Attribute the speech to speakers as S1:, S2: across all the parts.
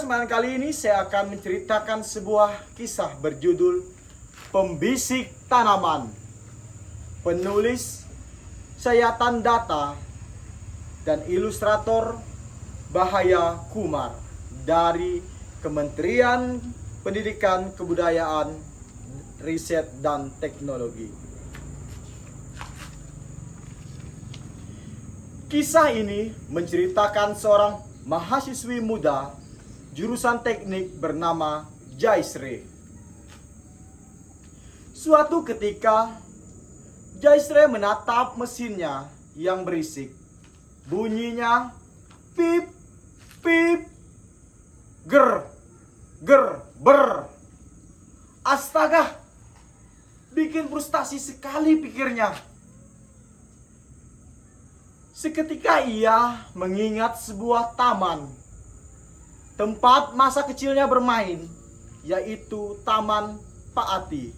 S1: kesempatan kali ini saya akan menceritakan sebuah kisah berjudul Pembisik Tanaman. Penulis Sayatan Data dan ilustrator Bahaya Kumar dari Kementerian Pendidikan, Kebudayaan, Riset dan Teknologi. Kisah ini menceritakan seorang mahasiswi muda jurusan teknik bernama Jaisre. Suatu ketika, Jaisre menatap mesinnya yang berisik. Bunyinya pip, pip, ger, ger, ber. Astaga, bikin frustasi sekali pikirnya. Seketika ia mengingat sebuah taman, tempat masa kecilnya bermain, yaitu Taman Pak Ati.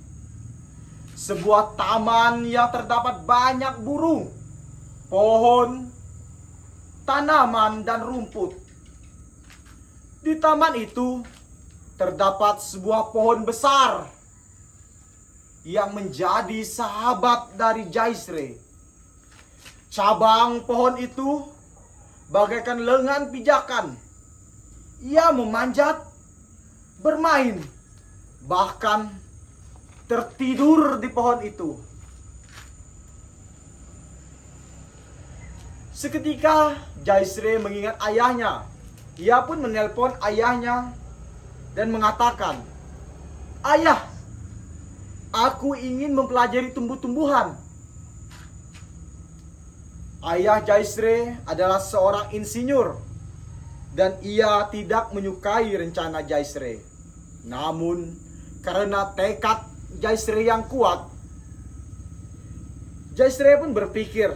S1: Sebuah taman yang terdapat banyak burung, pohon, tanaman, dan rumput. Di taman itu terdapat sebuah pohon besar yang menjadi sahabat dari Jaisre. Cabang pohon itu bagaikan lengan pijakan. Ia memanjat, bermain, bahkan tertidur di pohon itu. Seketika Jaisre mengingat ayahnya. Ia pun menelpon ayahnya dan mengatakan, "Ayah, aku ingin mempelajari tumbuh-tumbuhan." Ayah Jaisre adalah seorang insinyur dan ia tidak menyukai rencana Jaisre. Namun karena tekad Jaisre yang kuat, Jaisre pun berpikir,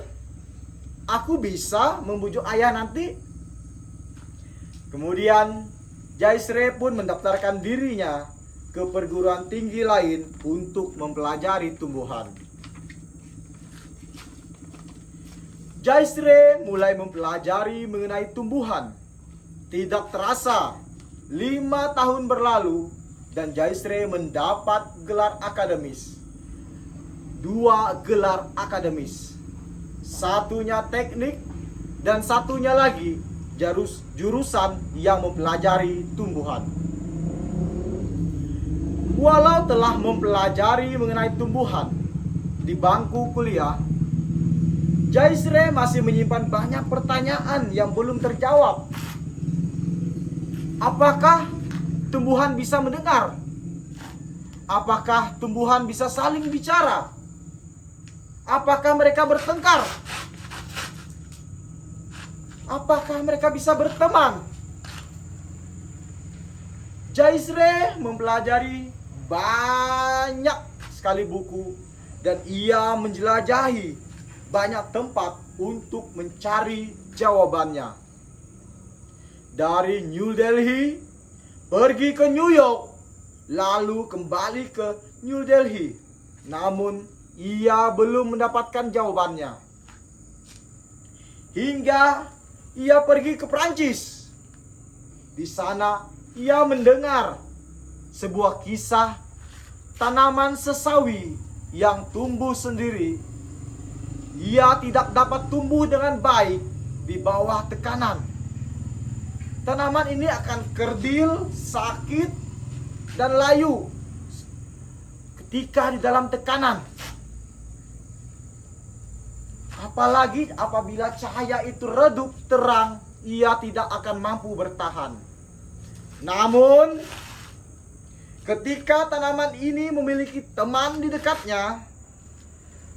S1: "Aku bisa membujuk ayah nanti." Kemudian Jaisre pun mendaftarkan dirinya ke perguruan tinggi lain untuk mempelajari tumbuhan. Jaisre mulai mempelajari mengenai tumbuhan. Tidak terasa, 5 tahun berlalu dan Jaisre mendapat gelar akademis. 2 gelar akademis. Satunya teknik dan satunya lagi jurusan yang mempelajari tumbuhan. Walau telah mempelajari mengenai tumbuhan di bangku kuliah, Jaisre masih menyimpan banyak pertanyaan yang belum terjawab. Apakah tumbuhan bisa mendengar? Apakah tumbuhan bisa saling bicara? Apakah mereka bertengkar? Apakah mereka bisa berteman? Jaisre mempelajari banyak sekali buku dan ia menjelajahi banyak tempat untuk mencari jawabannya. Dari New Delhi pergi ke New York, lalu kembali ke New Delhi. Namun ia belum mendapatkan jawabannya. Hingga ia pergi ke Prancis. Di sana ia mendengar sebuah kisah tanaman sesawi yang tumbuh sendiri. Ia tidak dapat tumbuh dengan baik di bawah tekanan. Tanaman ini akan kerdil, sakit, dan layu ketika di dalam tekanan. Apalagi apabila cahaya itu redup terang, ia tidak akan mampu bertahan. Namun, ketika tanaman ini memiliki teman di dekatnya,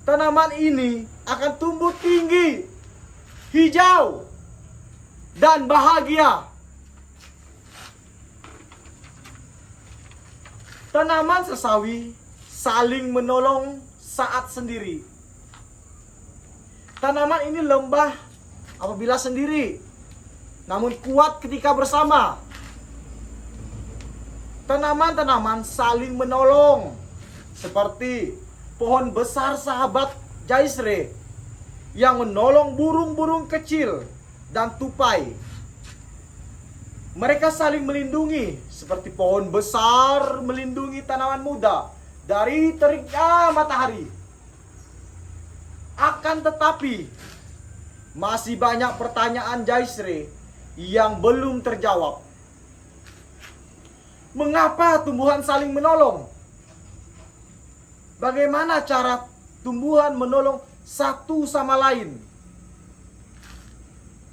S1: tanaman ini akan tumbuh tinggi, hijau, dan bahagia. Tanaman sesawi saling menolong saat sendiri. Tanaman ini lemah apabila sendiri, namun kuat ketika bersama. Tanaman-tanaman saling menolong, seperti pohon besar sahabat Jaisre yang menolong burung-burung kecil dan tupai. Mereka saling melindungi seperti pohon besar melindungi tanaman muda dari teriknya matahari. Akan tetapi masih banyak pertanyaan Jaisre yang belum terjawab. Mengapa tumbuhan saling menolong? Bagaimana cara tumbuhan menolong satu sama lain?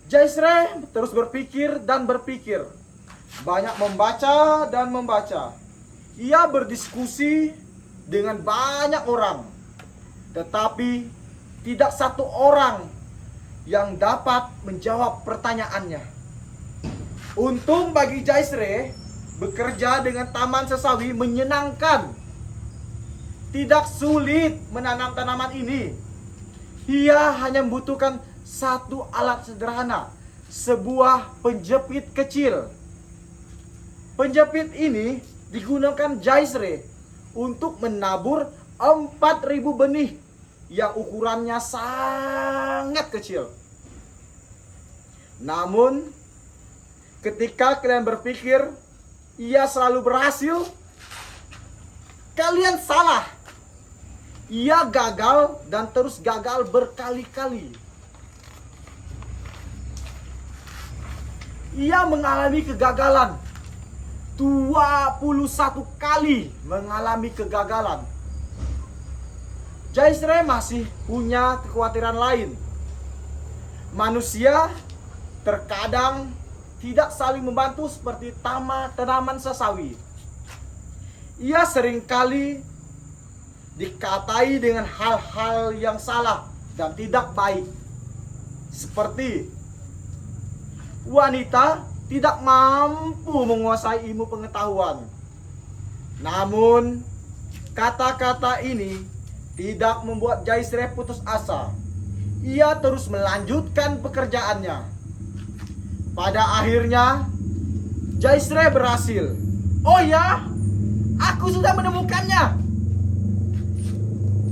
S1: Jaisre terus berpikir dan berpikir. Banyak membaca dan membaca. Ia berdiskusi dengan banyak orang. Tetapi tidak satu orang yang dapat menjawab pertanyaannya. Untung bagi Jaisre, bekerja dengan taman sesawi menyenangkan. Tidak sulit menanam tanaman ini. Ia hanya membutuhkan satu alat sederhana, sebuah penjepit kecil. Penjepit ini digunakan Jaisre untuk menabur 4.000 benih yang ukurannya sangat kecil. Namun, ketika kalian berpikir ia selalu berhasil, kalian salah. Ia gagal dan terus gagal berkali-kali. Ia mengalami kegagalan 21 kali mengalami kegagalan. Jaisre masih punya kekhawatiran lain. Manusia terkadang tidak saling membantu seperti tanaman sesawi. Ia seringkali dikatai dengan hal-hal yang salah dan tidak baik. Seperti wanita tidak mampu menguasai ilmu pengetahuan. Namun, kata-kata ini tidak membuat Jaisre putus asa. Ia terus melanjutkan pekerjaannya. Pada akhirnya, Jaisre berhasil. Oh ya, aku sudah menemukannya.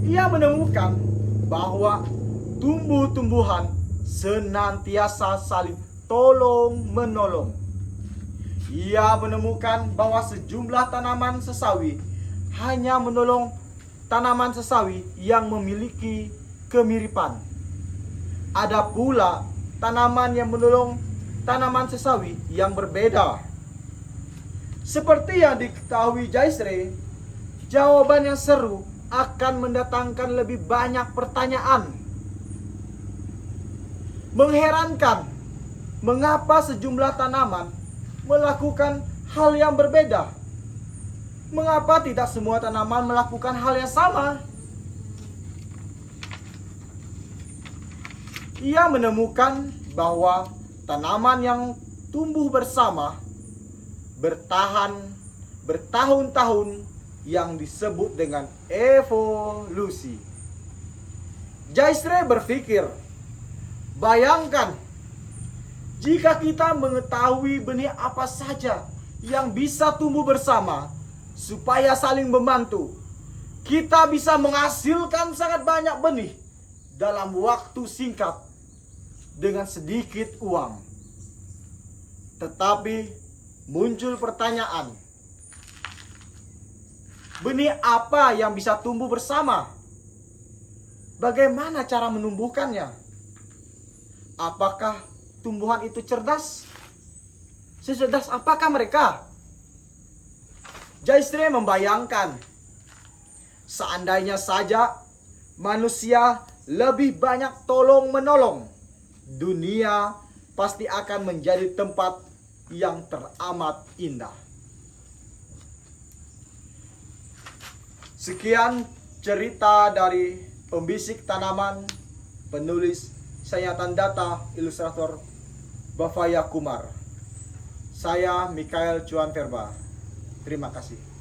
S1: Ia menemukan bahwa tumbuh-tumbuhan senantiasa saling tolong-menolong. Ia menemukan bahwa sejumlah tanaman sesawi hanya menolong tanaman sesawi yang memiliki kemiripan. Ada pula tanaman yang menolong tanaman sesawi yang berbeda. Seperti yang diketahui Jaisre, jawaban yang seru akan mendatangkan lebih banyak pertanyaan. Mengherankan, mengapa sejumlah tanaman melakukan hal yang berbeda? Mengapa tidak semua tanaman melakukan hal yang sama? Ia menemukan bahwa tanaman yang tumbuh bersama bertahan bertahun-tahun yang disebut dengan evolusi. Jaisre berpikir, bayangkan jika kita mengetahui benih apa saja yang bisa tumbuh bersama supaya saling membantu, kita bisa menghasilkan sangat banyak benih dalam waktu singkat dengan sedikit uang. Tetapi muncul pertanyaan, benih apa yang bisa tumbuh bersama? Bagaimana cara menumbuhkannya? Apakah tumbuhan itu cerdas? Secerdas apakah mereka? Jaisre membayangkan, seandainya saja manusia lebih banyak tolong-menolong, dunia pasti akan menjadi tempat yang teramat indah. Sekian cerita dari pembisik tanaman, penulis Sayatan Data, ilustrator Bavaya Kumar. Saya Mikael Cuan Verba. Terima kasih.